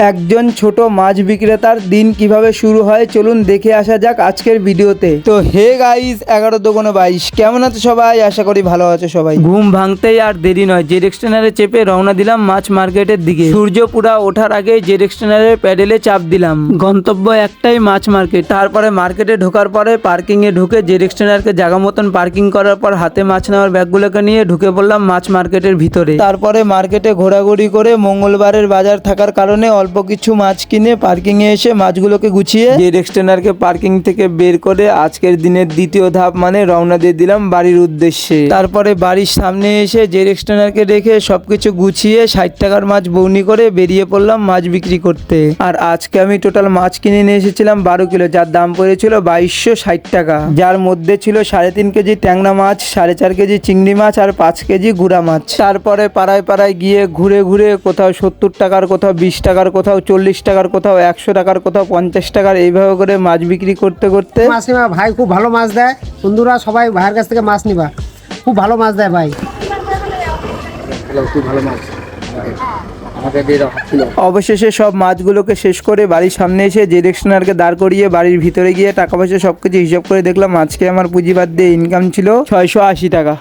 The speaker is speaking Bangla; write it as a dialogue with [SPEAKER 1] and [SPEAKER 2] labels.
[SPEAKER 1] একজন ছোট মাছ বিক্রেতার দিন কিভাবে শুরু হয় চলুন দেখে আসা যাক আজকের ভিডিওতে। তো হে গাইস, 11-22 কেমন আছো সবাই? আশা করি ভালো আছো সবাই। ঘুম ভাঙতেই আর দেরি নয়, জেড এক্সটেনারে চেপে রওনা দিলাম মাছ মার্কেটের দিকে। সূর্য পুরা ওঠার আগে জেড এক্সটেনারের প্যাডেলে চাপ দিলাম। গন্তব্য একটাই, মাছ মার্কেট। তারপরে মার্কেটে ঢোকার পরে পার্কিং এ ঢুকে জেড এক্সটেনারকে জায়গা মতন পার্কিং করার পর হাতে মাছ নেওয়ার ব্যাগগুলোকে নিয়ে ঢুকে পড়লাম মাছ মার্কেটের ভিতরে। তারপরে মার্কেটে ঘোরাঘুরি করে মঙ্গলবারের বাজার থাকার কারণে অল্প কিছু মাছ কিনে পার্কিং এ এসে মাছগুলোকে গুছিয়ে জেড এক্সটেনারকে পার্কিং থেকে বের করে আজকের দিনের দ্বিতীয় ধাপ মানে রওনা দিয়ে দিলাম বাড়ির উদ্দেশ্যে। তারপরে বাড়ির সামনে এসে জেড এক্সটেনারকে রেখে সবকিছু গুছিয়ে 60 টাকার মাছ বউনি করে বেরিয়ে পড়লাম মাছ বিক্রি করতে। আর আজকে আমি টোটাল মাছ কিনে নিয়ে এসেছিলাম 12 কিলো, যার দাম পড়েছিল 2260 টাকা, যার মধ্যে ছিল 3.5 কেজি ট্যাংরা মাছ, 4.5 কেজি চিংড়ি মাছ আর 5 কেজি গুড়া মাছ। তারপরে পাড়ায় পাড়ায় গিয়ে ঘুরে ঘুরে কোথাও 70 টাকার, কোথাও 20 টাকার, কোথাও 40 টাকার, কোথাও 100 টাকার, কোথাও 50 টাকার, এইভাবে করে মাছ বিক্রি করতে করতে
[SPEAKER 2] মাসিমা ভাই খুব ভালো মাছ দেয়। বন্ধুরা সবাই ভাইয়ের কাছ থেকে মাছ নিবা, খুব ভালো মাছ দেয় ভাই।
[SPEAKER 1] অবশেষে সব মাছগুলোকে শেষ করে বাড়ির সামনে এসে জেড এক্সটেনারকে দাঁড় করিয়ে বাড়ির ভিতরে গিয়ে টাকা পয়সা সবকিছু হিসাব করে দেখলাম আজকে আমার পুঁজি বাদ দিয়ে ইনকাম ছিল 680 টাকা।